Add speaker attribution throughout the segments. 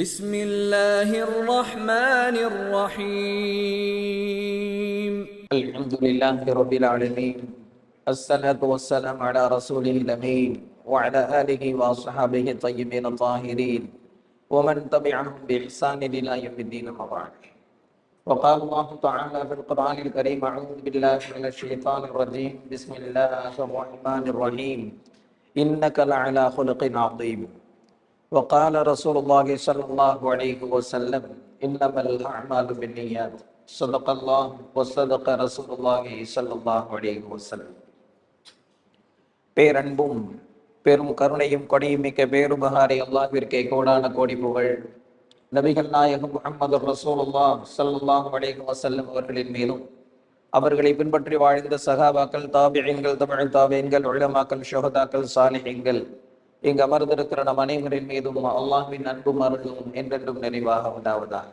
Speaker 1: بسم الله الرحمن الرحيم
Speaker 2: الحمد لله رب العالمين. الصلاة والسلام على رسوله الأمين وعلى آله وأصحابه الطيبين الطاهرين ومن تبعهم بإحسان إلى يوم الدين. أما بعد، وقال الله تعالى في القرآن الكريم: أعوذ بالله من الشيطان الرجيم، بسم الله الرحمن الرحيم، إنك لعلى خلق عظيم. وقال رسول الله صلى الله عليه وسلم: إنما الأعمال بالنيات. صدق الله وصدق رسول الله صلى الله عليه وسلم. பேரன்பும் பெரும் கருணையும் கொடையும் மிக்க பேருபகாரி அல்லாஹ்விற்கே கோடான கோடி புகழ். நபிகள் நாயகம் முஹம்மது ரசூலுல்லாஹ் ஸல்லல்லாஹு அலைஹி வஸல்லம் அவர்களின் மீதும், அவர்களை பின்பற்றி வாழ்ந்த சஹாபாக்கள், தாபிஈன்கள், தபஉ தாபிஈன்கள், உலமாக்கள், ஷுஹதாக்கள், சாலிஹீன்கள், இங்கு அமர்ந்திருக்கிற நம் அனைவரின் மீதும் அல்லாஹ்வின் அன்பும் அருளும் என்றென்றும் நிறைவாக உண்டாவதாக.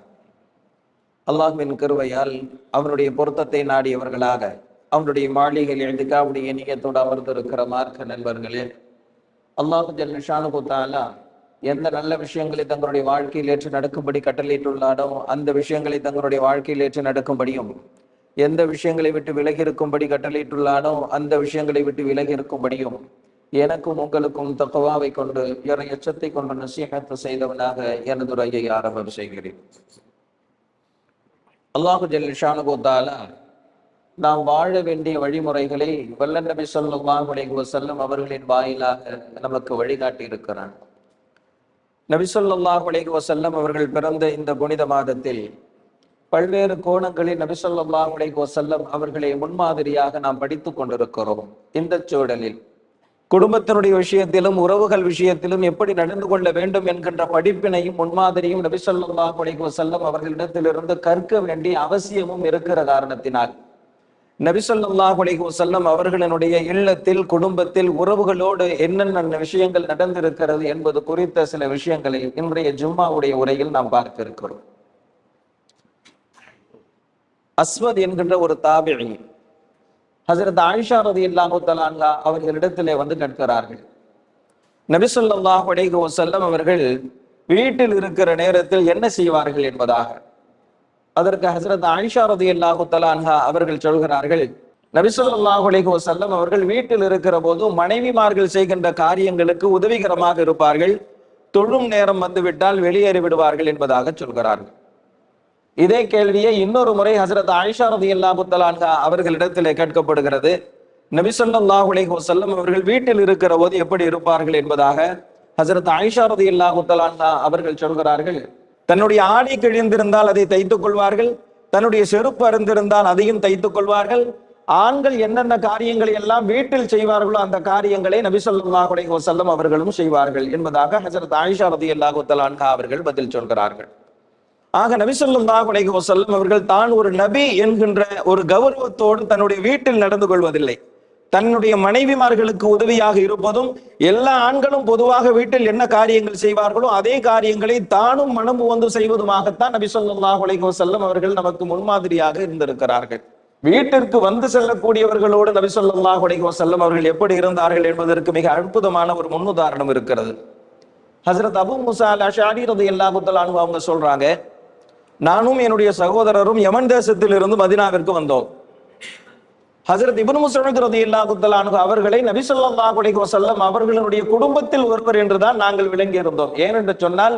Speaker 2: அல்லாஹ்வின் கிருபையால் அவனுடைய பொருத்தத்தை நாடியவர்களாக அவனுடைய மாளிகையில் இஅ்திகாஃபுடைய நியத்தோடு அமர்ந்திருக்கிற மார்க்க நண்பர்களே, அல்லாஹ் ஜல்ல ஷானுஹு தஆலா எந்த நல்ல விஷயங்களை தங்களுடைய வாழ்க்கையில் ஏற்று நடக்கும்படி கட்டளையிட்டுள்ளானோ அந்த விஷயங்களை தங்களுடைய வாழ்க்கையில் ஏற்று நடக்கும்படியும், எந்த விஷயங்களை விட்டு விலகி இருக்கும்படி கட்டளையிட்டுள்ளானோ அந்த விஷயங்களை விட்டு விலகி இருக்கும்படியும் எனக்கும் உங்களுக்கும் தக்வாவை கொண்டு இறை எச்சத்தை கொண்டு நசீஹத் செய்தவனாக எனது உரையை ஆரம்பம் செய்கிறேன். அல்லாஹு ஜல்ல ஷானுஹு தஆலா நாம் வாழ வேண்டிய வழிமுறைகளை வல்ல நபி ஸல்லல்லாஹு அலைஹி வஸல்லம் அவர்களின் வாயிலாக நமக்கு வழிகாட்டி இருக்கிறான். நபி ஸல்லல்லாஹு அலைஹி வஸல்லம் அவர்கள் பிறந்த இந்த புனித மாதத்தில் பல்வேறு கோணங்களில் நபி ஸல்லல்லாஹு அலைஹி வஸல்லம் அவர்களை முன்மாதிரியாக நாம் படித்துக் கொண்டிருக்கிறோம். இந்த சூழலில் குடும்பத்தினுடைய விஷயத்திலும் உறவுகள் விஷயத்திலும் எப்படி நடந்து கொள்ள வேண்டும் என்கின்ற படிப்பினையும் முன்மாதிரியும் நபி ஸல்லல்லாஹு அலைஹி வஸல்லம் அவர்களிடத்திலிருந்து கற்க வேண்டிய அவசியமும் இருக்கிற காரணத்தினால் நபி ஸல்லல்லாஹு அலைஹி வஸல்லம் அவர்களினுடைய இல்லத்தில், குடும்பத்தில், உறவுகளோடு என்னென்ன விஷயங்கள் நடந்திருக்கிறது என்பது குறித்த சில விஷயங்களை இன்றைய ஜும்மாவுடைய உரையில் நாம் பார்க்க இருக்கிறோம். அஸ்வத் என்கின்ற ஒரு தாபிஈ ஹஜ்ரத் ஆயிஷா ரலியல்லாஹு தஆலா அன்ஹா அவர்களிடத்திலே வந்து கேட்கிறார்கள். நபி ஸல்லல்லாஹு அலைஹி வஸல்லம் அவர்கள் வீட்டில் இருக்கிற நேரத்தில் என்ன செய்வார்கள் என்பதாக. அதற்கு ஹஜ்ரத் ஆயிஷா ரலியல்லாஹு தஆலா அன்ஹா அவர்கள் சொல்கிறார்கள், நபி ஸல்லல்லாஹு அலைஹி வஸல்லம் அவர்கள் வீட்டில் இருக்கிற போது மனைவிமார்கள் செய்கின்ற காரியங்களுக்கு உதவிகரமாக இருப்பார்கள், தொழும் நேரம் வந்துவிட்டால் வெளியேறி விடுவார்கள் என்பதாக சொல்கிறார்கள். இதே கேள்வியை இன்னொரு முறை ஹஜ்ரத் ஆயிஷா ரலியல்லாஹு தஆலா அன்ஹா அவர்களிடத்திலே கேட்கப்படுகிறது. நபி ஸல்லல்லாஹு அலைஹி வஸல்லம் அவர்கள் வீட்டில் இருக்கிற போது எப்படி இருப்பார்கள் என்பதாக ஹஜ்ரத் ஆயிஷா ரலியல்லாஹு தஆலா அன்ஹா அவர்கள் சொல்கிறார்கள், தன்னுடைய ஆடை கிழிந்திருந்தால் அதை தைத்துக் கொள்வார்கள், தன்னுடைய செருப்பு அருந்திருந்தால் அதையும் தைத்துக் கொள்வார்கள். ஆண்கள் என்னென்ன காரியங்களை எல்லாம் வீட்டில் செய்வார்களோ அந்த காரியங்களை நபி ஸல்லல்லாஹு அலைஹி வஸல்லம் அவர்களும் செய்வார்கள் என்பதாக ஹஜ்ரத் ஆயிஷா ரலியல்லாஹு தஆலா அன்ஹா அவர்கள் பதில் சொல்கிறார்கள். ஆக நபி ஸல்லல்லாஹு அலைஹி வஸல்லம் அவர்கள் தான் ஒரு நபி என்கின்ற ஒரு கௌரவத்தோடு தன்னுடைய வீட்டில் நடந்து கொள்வதில்லை. தன்னுடைய மனைவிமார்களுக்கு உதவியாக இருப்பதும், எல்லா ஆண்களும் பொதுவாக வீட்டில் என்ன காரியங்கள் செய்வார்களோ அதே காரியங்களை தானும் மனம் வந்து செய்வதுமாகத்தான் நபி ஸல்லல்லாஹு அலைஹி வஸல்லம் அவர்கள் நமக்கு முன்மாதிரியாக இருந்திருக்கிறார்கள். வீட்டிற்கு வந்து செல்லக்கூடியவர்களோடு நபி ஸல்லல்லாஹு அலைஹி வஸல்லம் அவர்கள் எப்படி இருந்தார்கள் என்பதற்கு மிக அற்புதமான ஒரு முன்னுதாரணம் இருக்கிறது. ஹஜ்ரத் அபூ மூஸா அல்-அஷ்அரி ரலியல்லாஹு தஆலா அன்ஹு அவங்க சொல்றாங்க, நானும் என்னுடைய சகோதரரும் யமன் தேசத்தில் இருந்து மதீனாவிற்கு வந்தோம். ஹஜ்ரத் இப்னு மஸ்ஊத் ரலியல்லாஹு தஆலா அன்ஹு அவர்களை நபி ஸல்லல்லாஹு அலைஹி வஸல்லம் அவர்களுடைய குடும்பத்தில் ஒருவர் என்றுதான் நாங்கள் விளங்கி இருந்தோம். ஏனென்று சொன்னால்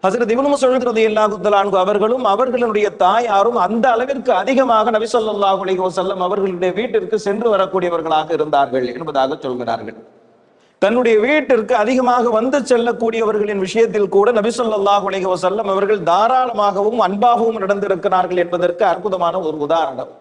Speaker 2: ஹஜ்ரத் இப்னு மஸ்ஊத் ரலியல்லாஹு தஆலா அன்ஹு அவர்களும் அவர்களுடைய தாயாரும் அந்த அளவிற்கு அதிகமாக நபி ஸல்லல்லாஹு அலைஹி வஸல்லம் அவர்களுடைய வீட்டிற்கு சென்று வரக்கூடியவர்களாக இருந்தார்கள் என்பதாக சொல்கிறார்கள். தன்னுடைய வீட்டிற்கு அதிகமாக வந்து செல்லக்கூடியவர்களின் விஷயத்தில் கூட நபி ஸல்லல்லாஹு அலைஹி வஸல்லம் அவர்கள் தாராளமாகவும் அன்பாகவும் நடந்திருக்கிறார்கள் என்பதற்கு அற்புதமான ஒரு உதாரணம்.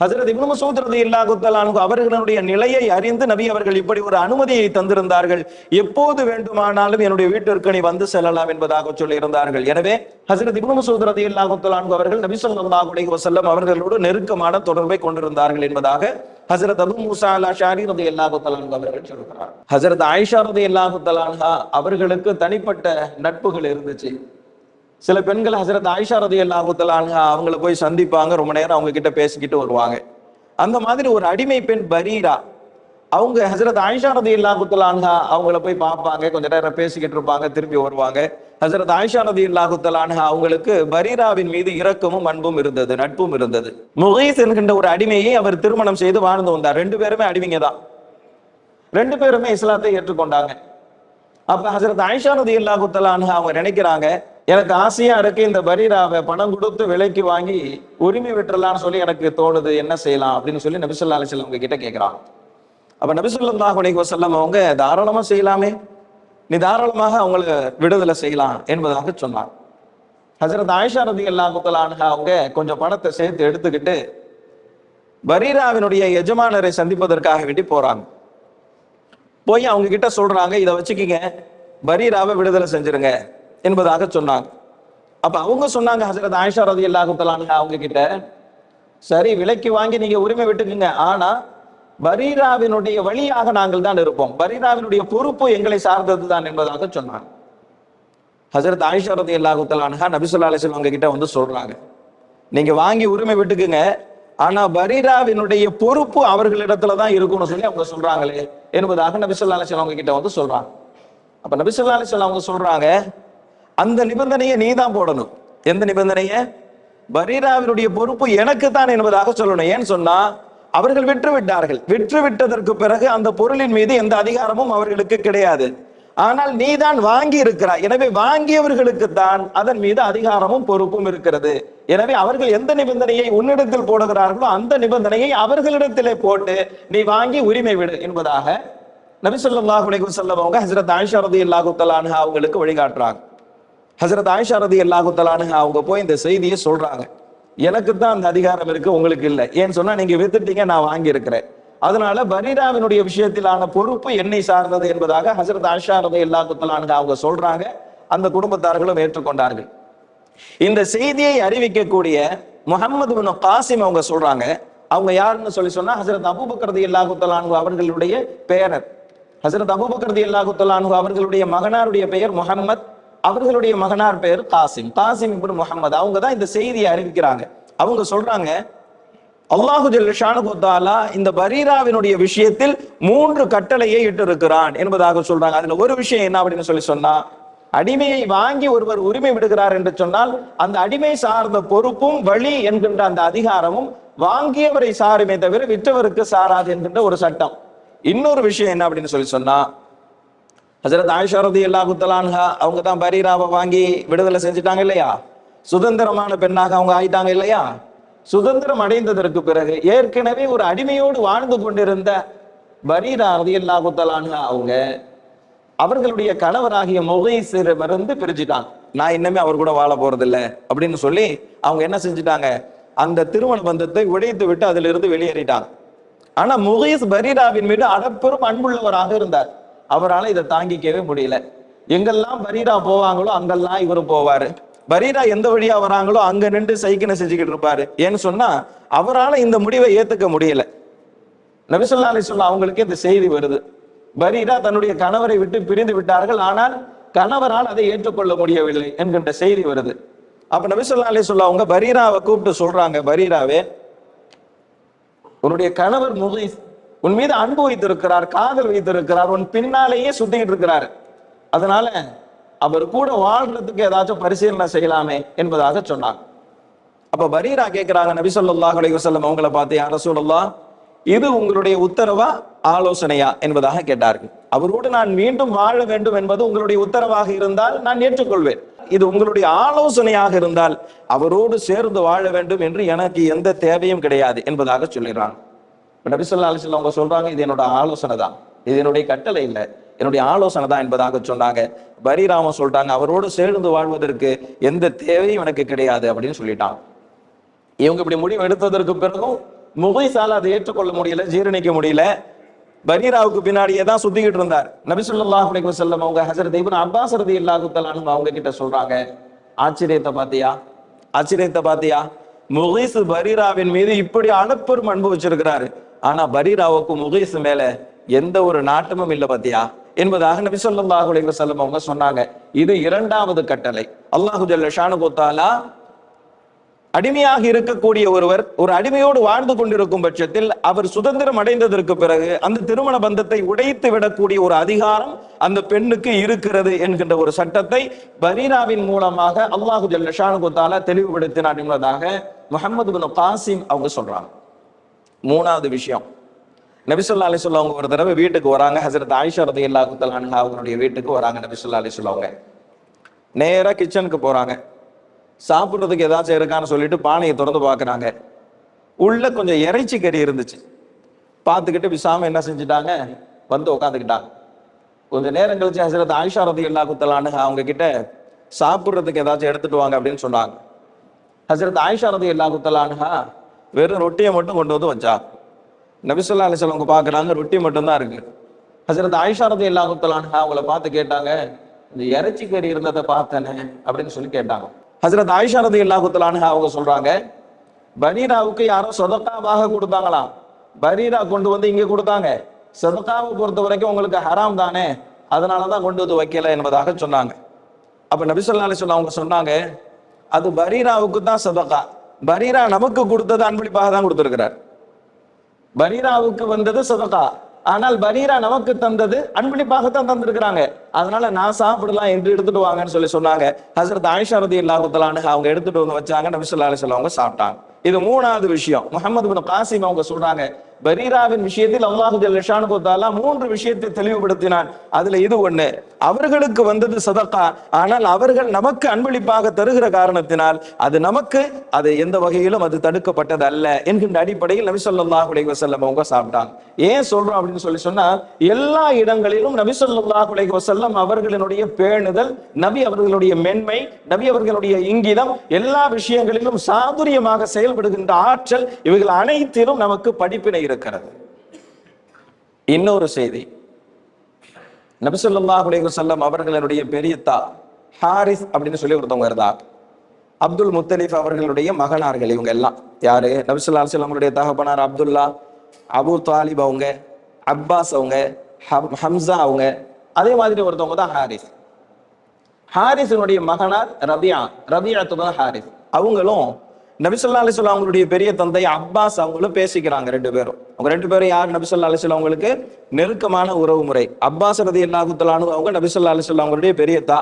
Speaker 2: ஹஜ்ரத் இப்னு மஸ்ஊத் ரலியல்லாஹு தஆலா அன்ஹு அவர்களுடைய நிலையை அறிந்து நபி அவர்கள் இப்படி ஒரு அனுமதியை தந்திருந்தார்கள். எப்போது வேண்டுமானாலும் என்னுடைய வீட்டிற்கு நீ வந்து செல்லலாம் என்பதாக சொல்லி இருந்தார்கள். எனவே ஹஜ்ரத் இப்னு மஸ்ஊத் ரலியல்லாஹு தஆலா அன்ஹு அவர்கள் நபி ஸல்லல்லாஹு அலைஹி வஸல்லம் அவர்களோடு நெருக்கமான தொடர்பை கொண்டிருந்தார்கள் என்பதாக ஹஜ்ரத் அபூ மூஸா அல்-அஷ்அரி ரலியல்லாஹு தஆலா அன்ஹு அவர்கள் சொல்கிறார். ஹஜ்ரத் ஆயிஷா ரலியல்லாஹு தஆலா அன்ஹா அவர்களுக்கு தனிப்பட்ட நட்புகள் இருந்துச்சு. சில பெண்கள் ஹஜ்ரத் ஆயிஷா ரலியல்லாஹு தஆலா அன்ஹா அவங்கள போய் சந்திப்பாங்க, ரொம்ப நேரம் அவங்க கிட்ட பேசிக்கிட்டு வருவாங்க. அந்த மாதிரி ஒரு அடிமை பெண் பரீரா, அவங்க ஹசரத் ஆயிஷா ரலியல்லாஹு தஆலா அன்ஹா அவங்கள போய் பார்ப்பாங்க, கொஞ்ச நேரம் பேசிக்கிட்டு இருப்பாங்க, திரும்பி வருவாங்க. ஹசரத் ஆயிஷா ரலியல்லாஹு தஆலா அன்ஹா அவங்களுக்கு பரீராவின் மீது இரக்கமும் அன்பும் இருந்தது, நட்பும் இருந்தது. முகீஸ் என்கின்ற ஒரு அடிமையை அவர் திருமணம் செய்து வாழ்ந்து வந்தார். ரெண்டு பேருமே அடிமைங்க தான், ரெண்டு பேருமே இஸ்லாத்தை ஏற்றுக்கொண்டாங்க. அப்ப ஹசரத் ஆயிஷா ரலியல்லாஹு தஆலா அன்ஹா அவங்க நினைக்கிறாங்க, எனக்கு ஆசையா இருக்கு இந்த பரீராவை பணம் கொடுத்து விலைக்கு வாங்கி உரிமை விட்டுறலாம்னு சொல்லி எனக்கு தோணுது, என்ன செய்யலாம் அப்படின்னு சொல்லி நபி ஸல்லல்லாஹு அலைஹி வஸல்லம் கிட்ட கேட்கிறாங்க. அப்ப நபி ஸல்லல்லாஹு அலைஹி வஸல்லம் அவங்க தாராளமா செய்யலாமே, நீ தாராளமாக அவங்கள விடுதலை செய்யலாம் என்பதாக சொன்னார். ஹஜரத் ஆயிஷா ரலியல்லாஹு தஆலா அன்ஹா அவங்க கொஞ்சம் பணத்தை சேர்த்து எடுத்துக்கிட்டு பரீராவினுடைய எஜமானரை சந்திப்பதற்காக வேண்டி போறாங்க. போய் அவங்க கிட்ட சொல்றாங்க, இதை வச்சுக்கிங்க, பரீராவை விடுதலை செஞ்சிருங்க என்பதாக சொன்னாங்க. அப்ப அவங்க சொன்னாங்க ஹஜரத் ஆயிஷா ரலியல்லாஹு தஆலா அன்ஹா அவங்க கிட்ட, சரி விலைக்கு வாங்கி நீங்க உரிமை விட்டுக்குங்க, ஆனா பரீராவினுடைய வழியாக நாங்கள் தான் இருப்போம், பரீராவினுடைய பொறுப்பு எங்களை சார்ந்தது தான் என்பதாக சொன்னாங்க. ஹஜரத் ஆயிஷா ரலியல்லாஹு தஆலா அன்ஹா நபி ஸல்லல்லாஹு அலைஹி வஸல்லம் கிட்ட வந்து சொல்றாங்க, நீங்க வாங்கி உரிமை விட்டுக்குங்க, ஆனா பரீராவினுடைய பொறுப்பு அவர்களிடத்துல தான் இருக்கும்னு சொல்லி அவங்க சொல்றாங்களே என்பதாக நபி ஸல்லல்லாஹு அலைஹி வஸல்லம் கிட்ட வந்து சொல்றாங்க. அப்ப நபி ஸல்லல்லாஹு அலைஹி வஸல்லம் அவங்க சொல்றாங்க, அந்த நிபந்தனையை நீ தான் போடணும். எந்த நிபந்தனையை? பரீராவினுடைய பொறுப்பு எனக்கு தான் என்பதாக சொல்லணும். ஏன்னு சொன்னா அவர்கள் விற்று விட்டார்கள், விற்று விட்டதற்கு பிறகு அந்த பொருளின் மீது எந்த அதிகாரமும் அவர்களுக்கு கிடையாது. ஆனால் நீ தான் வாங்கி இருக்கிறாய், எனவே வாங்கியவர்களுக்கு தான் அதன் மீது அதிகாரமும் பொறுப்பும் இருக்கிறது. எனவே அவர்கள் எந்த நிபந்தனையை உன்னிடத்தில் போடுகிறார்களோ அந்த நிபந்தனையை அவர்களிடத்திலே போட்டு நீ வாங்கி உரிமை விடு என்பதாக நபி ஸல்லல்லாஹு அலைஹி வஸல்லம் அவங்க ஹஜரத் ஆயிஷா ரலியல்லாஹு தஆலா அன்ஹா அவங்களுக்கு வழிகாட்டுறாங்க. ஹஜரத் ஆயிஷா ரலியல்லாஹு தஆலா அன்ஹா அவங்க போய் இந்த செய்தியை சொல்றாங்க, எனக்கு தான் அந்த அதிகாரம் இருக்கு, உங்களுக்கு இல்லை. ஏன்னு சொன்னா நீங்க வித்துட்டீங்க, நான் வாங்கி இருக்கிறேன், அதனால பரீராவினுடைய விஷயத்திலான பொறுப்பு என்னை சார்ந்தது என்பதாக ஹஜரத் ஆயிஷா ரலியல்லாஹு தஆலா அன்ஹா அவங்க சொல்றாங்க. அந்த குடும்பத்தார்களும் ஏற்றுக்கொண்டார்கள். இந்த செய்தியை அறிவிக்கக்கூடிய முஹம்மது பின் காசிம் அவங்க சொல்றாங்க, அவங்க யாருன்னு சொல்லி சொன்னா ஹஜரத் அபூபக்கர் ரலியல்லாஹு தஆலா அன்ஹு அவர்களுடைய பெயர். ஹஜரத் அபூபக்கர் ரலியல்லாஹு தஆலா அன்ஹு அவர்களுடைய மகனாருடைய பெயர் முஹம்மத், அவர்களுடைய மகனார் பெயர் காசிம், காசிம் இப்னு முஹம்மது. அவங்க தான் இந்த செய்தியை அறிவிக்கிறாங்க. அவங்க சொல்றாங்க, அல்லாஹு ஜல்ல ஷானஹு வ தஆலா இந்த பரீராவினுடைய விஷயத்தில் 3 கட்டளையை இட்டு இருக்கிறான் என்பதாக சொல்றாங்க. அதுல ஒரு விஷயம் என்ன அப்படின்னு சொல்லி சொன்னா, அடிமையை வாங்கி ஒருவர் உரிமை விடுகிறார் என்று சொன்னால் அந்த அடிமை சார்ந்த பொறுப்பும் வழி என்கின்ற அந்த அதிகாரமும் வாங்கியவரை சாருமே தவிர விற்றவருக்கு சாராது என்கின்ற ஒரு சட்டம். இன்னொரு விஷயம் என்ன அப்படின்னு சொல்லி சொன்னா, ஹஜரத் ஆயிஷா ரலியல்லாஹு தஆலா அன்ஹா அவங்க தான் பரீராவை வாங்கி விடுதலை செஞ்சுட்டாங்க இல்லையா, சுதந்திரமான பெண்ணாக அவங்க ஆயிட்டாங்க இல்லையா. சுதந்திரம் அடைந்ததற்கு பிறகு ஏற்கனவே ஒரு அடிமையோடு வாழ்ந்து கொண்டிருந்த பரீரா ரலியல்லாஹு தஆலா அன்ஹா அவங்க அவர்களுடைய கணவராகிய முகீஸிடமிருந்து பிரிச்சுட்டாங்க. நான் இன்னமே அவர் கூட வாழ போறது இல்லை அப்படின்னு சொல்லி அவங்க என்ன செஞ்சுட்டாங்க, அந்த திருமண பந்தத்தை உடைத்து விட்டு அதிலிருந்து வெளியேறிட்டாங்க. ஆனா முகீஸ் பரீராவின் மீது அடப்பெரும் அன்புள்ளவராக இருந்தார். அவரால் இதை தாங்கிக்கவே முடியல. எங்கெல்லாம் பரீரா போவாங்களோ அங்கெல்லாம் இவரும் போவாரு, பரீரா எந்த வழியா வராங்களோ அங்க நின்று சைக்கினை செஞ்சுக்கிட்டு இருப்பாரு. ஏன்னு சொன்னா அவரால் இந்த முடிவை ஏத்துக்க முடியல. நபி ஸல்லல்லாஹு அலைஹி வஸல்லம் அவங்களுக்கு இந்த செய்தி வருது, பரீரா தன்னுடைய கணவரை விட்டு பிரிந்து விட்டார்கள், ஆனால் கணவரால் அதை ஏற்றுக்கொள்ள முடியவில்லை என்கின்ற செய்தி வருது. அப்ப நபி ஸல்லல்லாஹு அலைஹி வஸல்லம் அவங்க பரீராவை கூப்பிட்டு சொல்றாங்க, பரீராவே, உன்னுடைய கணவர் முகீஸ் உன் மீது அன்பு வைத்திருக்கிறார், காதல் வைத்திருக்கிறார், உன் பின்னாலேயே சுத்திக்கிட்டு இருக்கிறார், அதனால அவர் கூட வாழ்றதுக்கு ஏதாச்சும் பரிசீலனை செய்யலாமே என்பதாக சொன்னாங்க. அப்ப பரீரா கேட்கிறாங்க நபி ஸல்லல்லாஹு அலைஹி வஸல்லம் அவங்களை பார்த்து, யா ரசூலல்லாஹ், இது உங்களுடைய உத்தரவா ஆலோசனையா என்பதாக கேட்டார்கள். அவரோடு நான் மீண்டும் வாழ வேண்டும் என்பது உங்களுடைய உத்தரவாக இருந்தால் நான் ஏற்றுக்கொள்வேன், இது உங்களுடைய ஆலோசனையாக இருந்தால் அவரோடு சேர்ந்து வாழ வேண்டும் என்று எனக்கு எந்த தேவையும் கிடையாது என்பதாக சொல்லிடுறாங்க. நபி ஸல்லல்லாஹு அலைஹி வஸல்லம் அவங்க சொல்றாங்க, இது என்னோட ஆலோசனை தான், இது என்னுடைய கட்டளை இல்லை, என்னுடைய ஆலோசனை தான் என்பதாக சொன்னாங்க. பரீராவும் சொல்லிட்டாங்க, அவரோடு சேர்ந்து வாழ்வதற்கு எந்த தேவையும் எனக்கு கிடையாது அப்படின்னு சொல்லிட்டாங்க. இவங்க இப்படி முடிவு எடுத்ததற்கு பிறகும் முகீஸால அதை ஏற்றுக்கொள்ள முடியல, ஜீரணிக்க முடியல. பரீராவுக்கு பின்னாடியே தான் சுத்திக்கிட்டு இருந்தார். நபி ஸல்லல்லாஹு அலைஹி வஸல்லம் அவங்க ஹஜரத் இப்னு அப்பாஸ் ரலியல்லாஹு தஆலா அன்ஹு அவங்க கிட்ட சொல்றாங்க, ஆச்சரியத்தை பாத்தியா, ஆச்சரியத்தை பாத்தியா, முகீஸ் பரீராவின் மீது இப்படி அளப்பெரும் அன்பு வச்சிருக்கிறாரு, ஆனா பரீராவுக்கு முகீஸ் மேல எந்த ஒரு நாட்டமும் இல்லை பாத்தியா என்பதாக நபி ஸல்லல்லாஹு அலைஹி வஸல்லம் அவங்க சொன்னாங்க. இது இரண்டாவது கட்டளை. அல்லாஹு ஜல்ல ஷானஹு வ தஆலா அடிமையாக இருக்கக்கூடிய ஒருவர் ஒரு அடிமையோடு வாழ்ந்து கொண்டிருக்கும் பட்சத்தில் அவர் சுதந்திரம் அடைந்ததற்கு பிறகு அந்த திருமண பந்தத்தை உடைத்து விடக்கூடிய ஒரு அதிகாரம் அந்த பெண்ணுக்கு இருக்கிறது என்கின்ற ஒரு சட்டத்தை பரீராவின் மூலமாக அல்லாஹு ஜல்ல ஷானுஹு தஆலா தெளிவுபடுத்தினார் என்பதாக முஹம்மது பின் காசிம் அவங்க சொல்றாங்க. மூணாவது விஷயம், நபி ஸல்லல்லாஹு அலைஹி வஸல்லம் அவங்க ஒரு தடவை வீட்டுக்கு வராங்க. ஹஜ்ரத் ஆயிஷா ரலியல்லாஹு தஆலா அன்ஹா அவங்களுடைய வீட்டுக்கு வராங்க. நபி ஸல்லல்லாஹு அலைஹி வஸல்லம் அவங்க நேரா கிச்சனுக்கு போறாங்க. சாப்பிட்றதுக்கு ஏதாச்சும் இருக்கான்னு சொல்லிட்டு பானையை திறந்து பார்க்குறாங்க. உள்ள கொஞ்சம் இறைச்சி கறி இருந்துச்சு. பார்த்துக்கிட்டு விசாம என்ன செஞ்சுட்டாங்க, வந்து உட்காந்துக்கிட்டாங்க. கொஞ்சம் நேரம் கழிச்சு ஹஜ்ரத் ஆயிஷா ரலியல்லாஹு தஆலா அன்ஹா அவங்க கிட்ட சாப்பிட்றதுக்கு ஏதாச்சும் எடுத்துட்டு வாங்க அப்படின்னு சொன்னாங்க. ஹஜ்ரத் ஆயிஷா ரலியல்லாஹு தஆலா அன்ஹா வெறும் ரொட்டியை மட்டும் கொண்டு வந்து வச்சா. நபி ஸல்லல்லாஹு அலைஹி வஸல்லம் பார்க்குறாங்க, ரொட்டி மட்டும்தான் இருக்கு. ஹஜ்ரத் ஆயிஷா ரலியல்லாஹு தஆலா அன்ஹா அவங்கள பார்த்து கேட்டாங்க, இந்த இறைச்சி கறி இருந்ததை பார்த்தேனே அப்படின்னு சொல்லி கேட்டாங்க. ஹஜ்ரத் ஆயிஷா ரலியல்லாஹு தஆலா அன்ஹா அவங்க சொல்றாங்க, பரீராவுக்கு யாரோ சதகாவாக கொடுத்தாங்களாம். பரீரா கொண்டு வந்து இங்க கொடுத்தாங்க. சதகாவை பொறுத்த வரைக்கும் உங்களுக்கு ஹராம் தானே, அதனாலதான் கொண்டு வந்து வைக்கல என்பதாக சொன்னாங்க. அப்ப நபி ஸல்லல்லாஹு அலைஹி வஸல்லம் அவங்க சொன்னாங்க, அது பரீராவுக்கு தான் சதகா. பரீரா நமக்கு கொடுத்தது அன்பளிப்பாக தான் கொடுத்திருக்கிறார். பரீராவுக்கு வந்தது சதகா, ஆனால் பரீரா நமக்கு தந்தது அன்பளிப்பாகத்தான் தந்திருக்கிறாங்க. அதனால நான் சாப்பிடலாம் என்று எடுத்துட்டு வாங்கன்னு சொல்லி சொன்னாங்க. ஹஜ்ரத் ஆயிஷா ரலியல்லாஹு தஆலா அன்ஹா அவங்க எடுத்துட்டு வந்து வச்சாங்க. நபி ஸல்லல்லாஹு அலைஹி வஸல்லம் அவங்க சாப்பிட்டாங்க. இது மூணாவது விஷயம். முஹம்மது பின் காசிம் அவங்க சொல்றாங்க, பரீராவின் விஷயத்தில் அல்லாஹு ஜல்ல ஷானுஹு தஆலா 3 விஷயத்தை தெளிவுபடுத்தினான். அதுல இது ஒண்ணு, அவர்களுக்கு வந்தது சதகா, ஆனால் அவர்கள் நமக்கு அன்பளிப்பாக தருகிற காரணத்தினால் அது நமக்கு அது எந்த வகையிலும் அது தடுக்கப்பட்டது அல்ல என்கின்ற அடிப்படையில் நபி ஸல்லல்லாஹு அலைஹி வஸல்லம் அவங்க சாப்பிட்டாங்க. ஏன் சொல்றோம் அப்படின்னு சொல்லி சொன்னா, எல்லா இடங்களிலும் நபி ஸல்லல்லாஹு அலைஹி வஸல்லம் அவர்களுடைய பேணுதல், நபி அவர்களுடைய மென்மை, நபி அவர்களுடைய இங்கிதம், எல்லா விஷயங்களிலும் சாதுரியமாக செயல்படுகின்ற ஆற்றல், இவைகள் அனைத்திலும் நமக்கு படிப்பினை இருக்கிறது. இன்னொரு செய்தி, நபி ஸல்லல்லாஹு அலைஹி வஸல்லம் அவர்களுடைய பெரியத்தா ஹாரிஸ் அப்படின்னு சொல்லி ஒருத்தவங்க இருந்தாங்க. அப்துல் முத்தலிஃப் அவர்களுடைய மகனார்கள் இவங்க எல்லாம். யாரு? நபி ஸல்லல்லாஹு அலைஹி வஸல்லம் உடைய தகப்பனார் அப்துல்லா, அபு தாலிப் அவங்க, அப்பாஸ் அவங்க, ஹம்சா அவங்க, அதே மாதிரி ஒருத்தவங்க தான் ஹாரிஸ். ஹாரிஸினுடைய மகனார் ரபியா துபன் ஹாரிஸ். அவங்களும் நபி ஸல்லல்லாஹு அலைஹி வஸல்லம் அவங்களுடைய பெரிய தந்தை அப்பாஸ் அவங்களும் பேசிக்கிறாங்க. ரெண்டு பேரும் யார்? நபி ஸல்லல்லாஹு அலைஹி வஸல்லம் அவங்களுக்கு நெருக்கமான உறவு முறை. அப்பாஸ் ரலியல்லாஹு தஆலா அன்ஹு அவங்க நபி ஸல்லல்லாஹு அலைஹி வஸல்லம் அவங்களுடைய பெரியத்தா.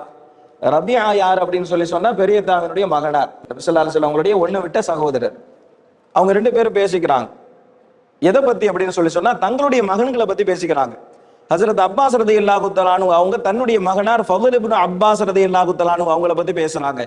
Speaker 2: ரபியா யார் அப்படின்னு சொல்லி சொன்னா பெரியத்தாவினுடைய மகனார், நபி ஸல்லல்லாஹு அலைஹி வஸல்லம் அவங்களுடைய ஒண்ணு விட்ட சகோதரர். அவங்க ரெண்டு பேரும் பேசிக்கிறாங்க. எதை பத்தி அப்படின்னு சொல்லி சொன்னா, தங்களுடைய மகன்களை பத்தி பேசிக்கிறாங்க. ஹஜ்ரத் அப்பாஸ் ரலியல்லாஹு தஆலா அன்ஹு அவங்க தன்னுடைய மகனார் ஃபதுல் இப்னு அப்பாஸ் ரலியல்லாஹு தஆலா அன்ஹு அவங்கள பத்தி பேசுறாங்க.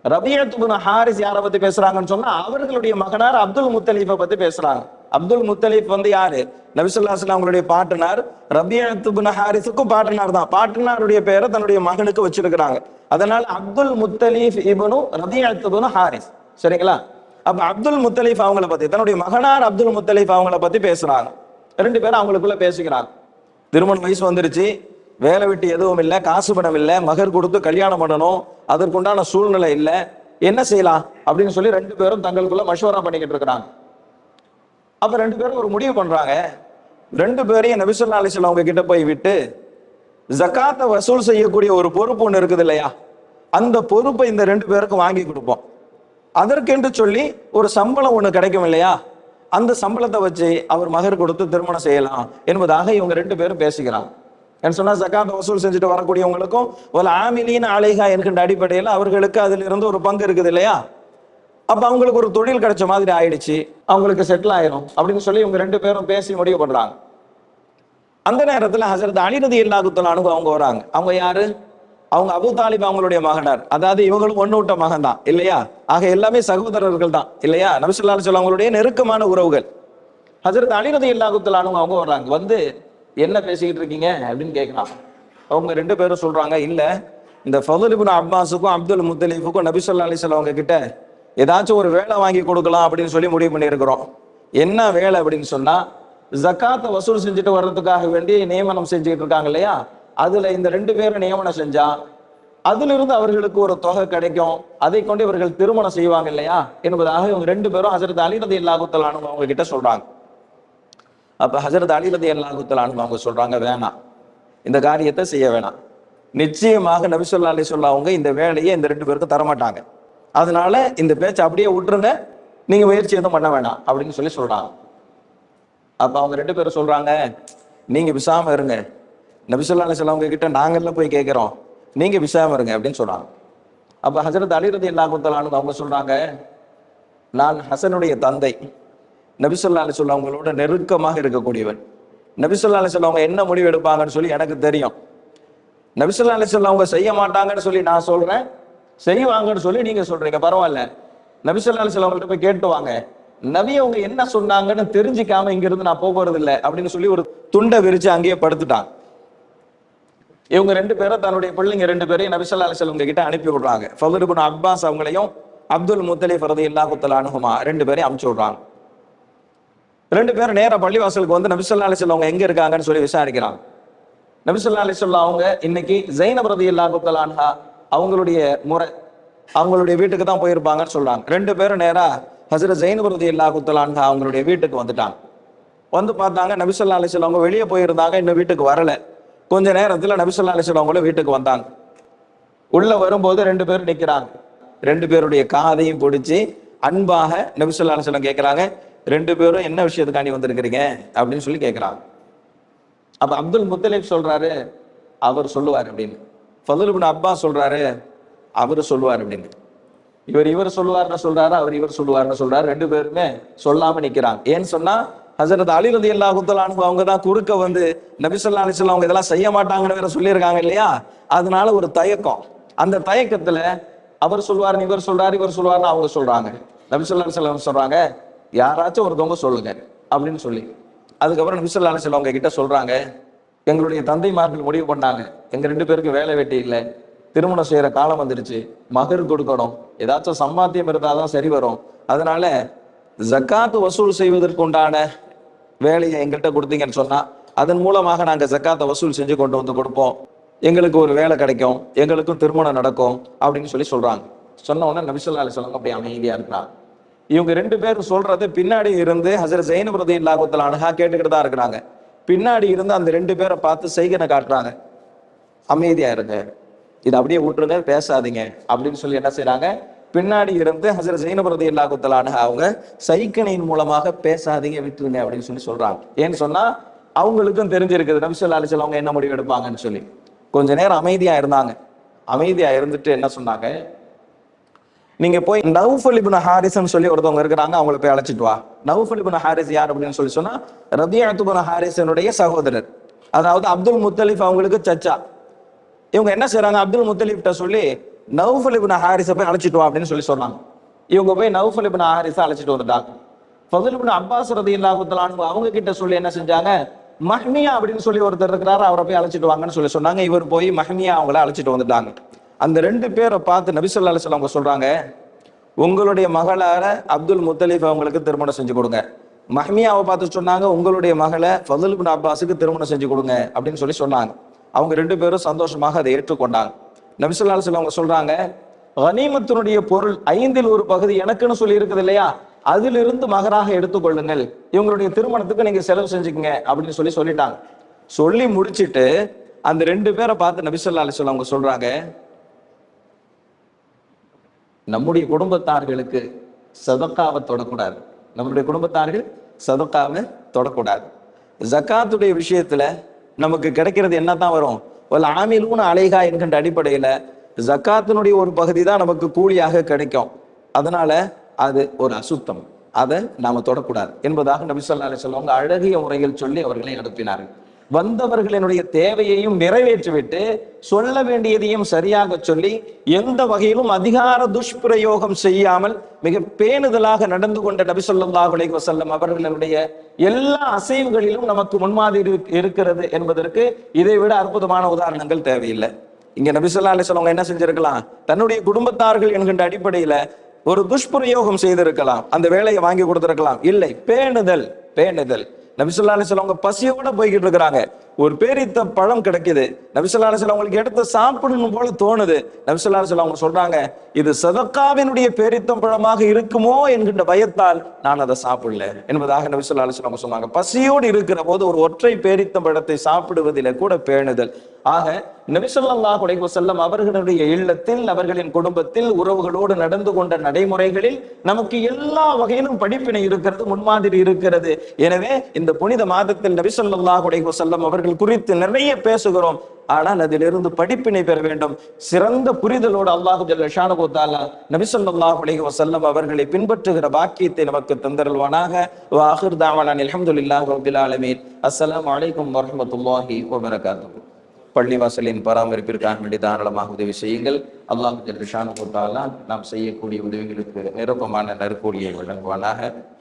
Speaker 2: ரபியத் இப்னு ஹாரிஸ் யாரை பத்தி பேசுறாங்கன்னு சொன்னா, அவர்களுடைய மகனார் அப்துல் முத்தலிஃபை பத்தி பேசுறாங்க. அப்துல் முத்தலிஃப் வந்து யாரு? நபி ஸல்லல்லாஹு அலைஹி வஸல்லம் அவங்களுடைய பாட்டனார். ரபியத் இப்னு ஹாரிஸுக்கும் பாட்டனார் தான். பாட்டனாருடைய பேரை தன்னுடைய மகனுக்கு வச்சிருக்கிறாங்க. அதனால அப்துல் முத்தலிஃப் இப்னு ரபியத் இப்னு ஹாரிஸ். சரிங்களா? அப்ப அப்துல் முத்தலிஃப் அவங்கள பத்தி, தன்னுடைய மகனார் அப்துல் முத்தலிஃப் அவங்கள பத்தி பேசுறாங்க. ரெண்டு பேரும் அவங்களுக்குள்ள பேசிக்கிறாங்க. திருமண வயசு வந்துருச்சு, வேலை விட்டு எதுவும் இல்லை, காசு பணம் இல்லை, மகர் கொடுத்து கல்யாணம் பண்ணணும், அதற்குண்டான சூழ்நிலை இல்லை, என்ன செய்யலாம் அப்படின்னு சொல்லி ரெண்டு பேரும் தங்களுக்குள்ள மஷவரா பண்ணிக்கிட்டு இருக்கிறாங்க. அப்ப ரெண்டு பேரும் ஒரு முடிவு பண்றாங்க. ரெண்டு பேரையும் நபி ஸல்லல்லாஹு அலைஹி வஸல்லம் அவங்க கிட்ட போய் விட்டு, ஜகாத்தை வசூல் செய்யக்கூடிய ஒரு பொறுப்பு ஒன்று இருக்குது இல்லையா, அந்த பொறுப்பை இந்த ரெண்டு பேருக்கும் வாங்கி கொடுப்போம். அதற்கென்று சொல்லி ஒரு சம்பளம் ஒன்று கிடைக்கும் இல்லையா, அந்த சம்பளத்தை வச்சு அவர் மகர் கொடுத்து திருமணம் செய்யலாம் என்பதாக இவங்க ரெண்டு பேரும் பேசிக்கிறாங்க. என்ன சொன்னா, ஜகாத்தை வசூல் செஞ்சுட்டு வரக்கூடியவங்களுக்கும் ஒரு ஆமிலீன் அலைஹா என்கின்ற அடிப்படையில் அவர்களுக்கு அதுல இருந்து ஒரு பங்கு இருக்குது இல்லையா. அப்ப அவங்களுக்கு ஒரு தொழில் கிடைச்ச மாதிரி ஆயிடுச்சு, அவங்களுக்கு செட்டில் ஆயிரும் அப்படின்னு சொல்லி இவங்க ரெண்டு பேரும் பேசி முடிவு பண்றாங்க. அந்த நேரத்துல ஹஜ்ரத் அலி ரலியல்லாஹு தஆலா அன்ஹு அவங்க வராங்க. அவங்க யாரு? அவங்க அபூ தாலிப் அவங்களுடைய மகனார். அதாவது இவங்களும் ஒண்ணு விட்ட மகன் தான் இல்லையா. ஆக எல்லாமே சகோதரர்கள் தான் இல்லையா. நபி ஸல்லல்லாஹு அலைஹி வஸல்லம் அவங்களுடைய நெருக்கமான உறவுகள். ஹஜ்ரத் அலி ரலியல்லாஹு தஆலா அன்ஹு அவங்க வர்றாங்க. வந்து என்ன பேசிக்கிட்டு இருக்கீங்க அப்படின்னு கேட்கலாம். அவங்க ரெண்டு பேரும் சொல்றாங்க, இல்ல இந்த ஃபதுல் இப்னு அப்பாஸுக்கும் அப்துல் முத்தலிஃபுக்கும் நபி ஸல்லல்லாஹு அலைஹி வஸல்லம் அவங்க கிட்ட ஏதாச்சும் ஒரு வேலை வாங்கி கொடுக்கலாம் அப்படின்னு சொல்லி முடிவு பண்ணியிருக்கிறோம். என்ன வேலை அப்படின்னு சொன்னா, ஜகாத்தை வசூல் செஞ்சுட்டு வர்றதுக்காக வேண்டி நியமனம் செஞ்சுக்கிட்டு இருக்காங்க இல்லையா, அதுல இந்த ரெண்டு பேரும் நியமனம் செஞ்சா அதுல இருந்து அவர்களுக்கு ஒரு தொகை கிடைக்கும், அதை கொண்டு இவர்கள் திருமணம் செய்வாங்க இல்லையா என்பதாக இவங்க ரெண்டு பேரும் ஹஜ்ரத் அலி ரலியல்லாஹு தஆலா அன்ஹு அவங்க கிட்ட சொல்றாங்க. அப்ப ஹஜ்ரத் அலி ரலியல்லாஹு தஆலா அன்ஹு அவங்க சொல்றாங்க, வேணாம், இந்த காரியத்தை செய்ய வேணாம். நிச்சயமாக நபி ஸல்லல்லாஹு அலைஹி வஸல்லம் அவங்க இந்த வேலையை இந்த ரெண்டு பேருக்கும் தரமாட்டாங்க. அதனால இந்த பேச்சை அப்படியே விட்டுருங்க, நீங்க முயற்சி எதுவும் பண்ண வேணாம் அப்படின்னு சொல்லி சொல்றாங்க. அப்ப அவங்க 2 பேரும் சொல்றாங்க, நீங்க விசாம இருங்க, நபி ஸல்லல்லாஹு அலைஹி வஸல்லம் கிட்ட நாங்கெல்லாம் போய் கேட்கிறோம், நீங்க விசாம இருங்க அப்படின்னு சொல்றாங்க. அப்ப ஹஜ்ரத் அலி ரலியல்லாஹு தஆலா அன்ஹு அவங்க சொல்றாங்க, நான் ஹசனுடைய தந்தை, நபி ஸல்லல்லாஹு அலைஹி வஸல்லம் அவங்களோட நெருக்கமாக இருக்கக்கூடியவன். நபி ஸல்லல்லாஹு அலைஹி வஸல்லம் அவங்க என்ன முடிவு எடுப்பாங்கன்னு சொல்லி எனக்கு தெரியும். நபி ஸல்லல்லாஹு அலைஹி வஸல்லம் அவங்க செய்ய மாட்டாங்கன்னு சொல்லி நான் சொல்றேன், செய்வாங்கன்னு சொல்லி நீங்க சொல்றீங்க, பரவாயில்ல. நபி ஸல்லல்லாஹு அலைஹி வஸல்லம் அவங்கள்ட்ட போய் கேட்டு வாங்க, நபி அவங்க என்ன சொன்னாங்கன்னு தெரிஞ்சுக்காம இங்க இருந்து நான் போறது இல்லை அப்படின்னு சொல்லி ஒரு துண்டை விரிச்சு அங்கேயே படுத்துட்டாங்க. இவங்க 2 பேரும் தன்னுடைய பிள்ளைங்க 2 பேரையும் நபி ஸல்லல்லாஹு அலைஹி வஸல்லம் கிட்ட அனுப்பி விடுறாங்க. ஃபதுல் இப்னு அப்பாஸ் அவங்களையும் அப்துல் முத்தலிப் ரலியல்லாஹு தஆலா அன்ஹுமா 2 பேரையும் அனுப்பிச்சு விடுறாங்க. 2 பேரும் நேரா பள்ளிவாசலுக்கு வந்து நபி ஸல்லல்லாஹு அலைஹி வஸல்லம் அவங்க எங்க இருக்காங்கன்னு சொல்லி விசாரிக்கிறாங்க. நபி ஸல்லல்லாஹு அலைஹி வஸல்லம் அவங்க இன்னைக்கு ஸைனப் ரலியல்லாஹு தஆலா அன்ஹா அவங்களுடைய முறை அவங்களுடைய வீட்டுக்கு தான் போயிருப்பாங்கன்னு சொல்றாங்க. 2 பேரும் நேரா ஹஜ்ரத் ஸைனப் ரலியல்லாஹு தஆலா அன்ஹா அவங்களுடைய வீட்டுக்கு வந்துட்டாங்க. வந்து பார்த்தாங்க, நபி ஸல்லல்லாஹு அலைஹி வஸல்லம் அவங்க வெளியே போயிருந்தாங்க, இன்னும் வீட்டுக்கு வரல. கொஞ்ச நேரத்துல நபி ஸல்லல்லாஹு அலைஹி வஸல்லம் அவங்களும் வீட்டுக்கு வந்தாங்க. உள்ள வரும்போது 2 பேரும் நிக்கிறாங்க. 2 பேருடைய காதையும் பிடிச்சி அன்பாக நபி ஸல்லல்லாஹு அலைஹி வஸல்லம் கேட்கிறாங்க, 2 பேரும் என்ன விஷயத்துக்காண்டி வந்திருக்கிறீங்க அப்படின்னு சொல்லி கேட்கிறாங்க. அப்ப அப்துல் முத்தலிப் சொல்றாரு, அவர் சொல்லுவார் அப்படின்னு. ஃபதுல் இப்னு அப்பாஸ் சொல்றாரு, அவரு சொல்லுவார் அப்படின்னு. இவர் சொல்லுவார்னு சொல்றாரு, இவர் சொல்லுவார்னு சொல்றாரு. 2 பேருமே சொல்லாம நிக்கிறாங்க. ஏன்னு சொன்னா ஹஜ்ரத் அலி ரலியல்லாஹு தஆலா அன்ஹு அவங்க தான் குறுக்க வந்து நபி ஸல்லல்லாஹு அலைஹி வஸல்லம் அவங்க இதெல்லாம் செய்ய மாட்டாங்கன்னு வேற சொல்லியிருக்காங்க இல்லையா, அதனால ஒரு தயக்கம். அந்த தயக்கத்துல அவர் சொல்லுவார், இவர் சொல்றாரு, இவர் சொல்லுவார்னு அவங்க சொல்றாங்க. நபி ஸல்லல்லாஹு அலைஹி வஸல்லம் சொல்றாங்க, யாராச்சும் ஒருத்தவங்க சொல்லுங்க அப்படின்னு சொல்லி. அதுக்கப்புறம் நபி ஸல்லல்லாஹு அலைஹி வஸல்லம் அவங்க கிட்ட சொல்றாங்க, எங்களுடைய தந்தைமார்கள் முடிவு பண்ணாங்க, எங்க 2 பேருக்கு வேலை வெட்டி இல்லை, திருமணம் செய்யற காலம் வந்துருச்சு, மகர் கொடுக்கணும், ஏதாச்சும் சம்பாத்தியம் இருந்தாதான் சரி வரும், அதனால ஜக்காத்து வசூல் செய்வதற்கு உண்டான வேலையை எங்கள்கிட்ட கொடுத்தீங்கன்னு சொன்னா அதன் மூலமாக நாங்க ஜக்காத்தை வசூல் செஞ்சு கொண்டு வந்து கொடுப்போம், எங்களுக்கு ஒரு வேலை கிடைக்கும், எங்களுக்கும் திருமணம் நடக்கும் அப்படின்னு சொல்லி சொல்றாங்க. சொன்ன உடனே நபி ஸல்லல்லாஹு அலைஹி வஸல்லம் அப்படி அமைதியா இருக்கிறாங்க. இவங்க 2 பேரும் சொல்றது பின்னாடி இருந்து ஹஜ்ரத் ஸைனப் ரலியல்லாஹு தஆலா அன்ஹா கேட்டுக்கிட்டு தான் இருக்கிறாங்க. பின்னாடி இருந்து அந்த 2 பேரை பார்த்து செய்கனை காட்டுறாங்க, அமைதியா இருங்க, இதை அப்படியே விட்டுருங்க, பேசாதீங்க அப்படின்னு சொல்லி என்ன செய்யறாங்க, பின்னாடி இருந்து ஹஜ்ரத் ஸைனப் ரலியல்லாஹு தஆலா அன்ஹா அவங்க சைக்கிணையின் மூலமாக பேசாதீங்க, விட்டுருங்க அப்படின்னு சொல்லி சொல்றாங்க. ஏன்னு சொன்னா அவங்களுக்கும் தெரிஞ்சிருக்குது நபி ஸல்லல்லாஹு அலைஹி வஸல்லம் அவங்க என்ன முடிவு எடுப்பாங்கன்னு சொல்லி. கொஞ்ச நேரம் அமைதியா இருந்தாங்க. அமைதியா இருந்துட்டு என்ன சொன்னாங்க, நீங்க போய் நௌஃபல் இப்னு ஹாரிஸ்னு சொல்லி ஒருத்தவங்க இருக்கிறாங்க, அவங்களை போய் அழைச்சிட்டு வா. நௌஃபல் இப்னு ஹாரிஸ் யார் அப்படின்னு சொல்லி சொன்னா ரபியத்து இப்னு ஹாரிஸனுடைய சகோதரர், அதாவது அப்துல் முத்தலிப் அவங்களுக்கு சச்சா. இவங்க என்ன செய்யறாங்க, அப்துல் முத்தலிப்ட்ட சொல்லி நௌஃபல் இப்னு ஹாரிஸை போய் அழைச்சிட்டு வா அப்படின்னு சொல்லி சொன்னாங்க. இவங்க போய் நௌஃபல் இப்னு ஹாரிஸை அழைச்சிட்டு வந்துட்டாங்க. ஃபதுல் இப்னு அப்பாஸ் ரலியல்லாஹு தஆலா அன்ஹு அவங்க கிட்ட சொல்லி என்ன செஞ்சாங்க, மஹ்மியா அப்படின்னு சொல்லி ஒருத்தர் இருக்கிறாரு, அவரை போய் அழைச்சிட்டு வாங்கன்னு சொல்லி சொன்னாங்க. இவர் போய் மஹ்மியா அவங்கள அழைச்சிட்டு வந்துட்டாங்க. அந்த 2 பேரை பார்த்து நபி ஸல்லல்லாஹு அலைஹி வஸல்லம் சொல்றாங்க, உங்களுடைய மகளார அப்துல் முத்தலிப் அவங்களுக்கு திருமணம் செஞ்சு கொடுங்க. மஹ்மியாவை பார்த்து சொன்னாங்க, உங்களுடைய மகளை ஃபதுல் இப்னு அப்பாஸுக்கு திருமணம் செஞ்சு கொடுங்க அப்படின்னு சொல்லி சொன்னாங்க. அவங்க 2 பேரும் சந்தோஷமாக அதை ஏற்றுக்கொண்டாங்க. நபி ஸல்லல்லாஹு அலைஹி வஸல்லம் சொல்றாங்க, கனீமத்தினுடைய பொருள் 5ல் ஒரு பகுதி எனக்குன்னு சொல்லி இருக்குது இல்லையா, அதிலிருந்து மகராக எடுத்துக்கொள்ளுங்கள், இவங்களுடைய திருமணத்துக்கு நீங்க செலவு செஞ்சுக்கங்க அப்படின்னு சொல்லிட்டாங்க. சொல்லி முடிச்சிட்டு அந்த 2 பேரை பார்த்து நபி ஸல்லல்லாஹு அலைஹி வஸல்லம் சொல்றாங்க, நம்முடைய குடும்பத்தார்களுக்கு சதக்காவை தொடக்கூடாது, நம்முடைய குடும்பத்தார்கள் சதக்காவை தொடக்கூடாது. ஜக்காத்துடைய விஷயத்துல நமக்கு கிடைக்கிறது என்னதான் வரும், ஒரு ஆமிலூன அலைகா என்கின்ற அடிப்படையில ஜக்காத்தினுடைய ஒரு பகுதி தான் நமக்கு கூலியாக கிடைக்கும். அதனால அது ஒரு அசுத்தம், அதை நாம தொடக்கூடாது என்பதாக நபி ஸல்லல்லாஹு அலைஹி வஸல்லம் அழகிய முறையில் சொல்லி அவர்களை அனுப்பினார்கள். வந்தவர்களினுடைய தேவையையும் நிறைவேற்றிவிட்டு சொல்ல வேண்டியதையும் சரியாக சொல்லி எந்த வகையிலும் அதிகார துஷ்பிரயோகம் செய்யாமல் மிக பேணுதலாக நடந்து கொண்ட நபி ஸல்லல்லாஹு அலைஹி வஸல்லம் அவர்களுடைய எல்லா அசைவுகளிலும் நமக்கு முன்மாதிரி இருக்கிறது என்பதற்கு இதை விட அற்புதமான உதாரணங்கள் தேவையில்லை. இங்க நபி ஸல்லல்லாஹு அலைஹி வஸல்லம் என்ன செஞ்சிருக்கலாம், தன்னுடைய குடும்பத்தார்கள் என்கின்ற அடிப்படையில ஒரு துஷ்பிரயோகம் செய்திருக்கலாம், அந்த வேலையை வாங்கி கொடுத்திருக்கலாம். இல்லை, பேணுதல். நபி ஸல்லல்லாஹு அலைஹி வஸல்லம் பசியோட போய்கிட்டு இருக்கிறாங்க, ஒரு பேரித்த பழம் கிடைக்குது, நபி ஸல்லல்லாஹு அலைஹி வஸல்லம் அவங்களுக்கு எடுத்து சாப்பிடணும் போல தோணுது. நபி ஸல்லல்லாஹு அலைஹி வஸல்லம் சொல்றாங்க, இது சதக்காவினுடைய பேரித்தம் பழமாக இருக்குமோ என்கின்ற பயத்தால் நான் அதை சாப்பிடல என்பதாக நபி ஸல்லல்லாஹு அலைஹி வஸல்லம் சொன்னாங்க. பசியோடு இருக்கிற போது ஒரு ஒற்றை பேரித்தம் பழத்தை சாப்பிடுவதில கூட பேணுதல். ஆக நபி ஸல்லல்லாஹு அலைஹி வஸல்லம் அவர்களுடைய இல்லத்தில், அவர்களின் குடும்பத்தில், உறவுகளோடு நடந்து கொண்ட நடைமுறைகளில் நமக்கு எல்லா வகையிலும் படிப்பினை இருக்கிறது, முன்மாதிரி இருக்கிறது. எனவே இந்த புனித மாதத்தில் நபி ஸல்லல்லாஹு அலைஹி வஸல்லம் அவர்கள் குறித்து நிறைய பேசுகிறோம். ஆனால் அதிலிருந்து படிப்பினை பெற வேண்டும். சிறந்த புரிதலோடு அல்லாஹு ஜல்ல ஷானஹு தஆலா நபி ஸல்லல்லாஹு அலைஹி வஸல்லம் அவர்களை பின்பற்றுகிற பாக்கியத்தை நமக்கு தந்தருள்வானாக. வ ஆகிர் தஅவானா அல்ஹம்துலில்லாஹி ரப்பில் ஆலமீன். அஸ்ஸலாமு அலைக்கும் வரஹ்மத்துல்லாஹி வபரகாத்துஹு. பள்ளிவாசலின் பராமரிப்பிற்காக வேண்டி தாராளமாக உதவி செய்யுங்கள். அல்லாஹு ஜல்ல ஷானஹு தஆலா நாம் செய்யக்கூடிய உதவிகளுக்கு நிரப்பமான நற்கூலியை வழங்குவானாக.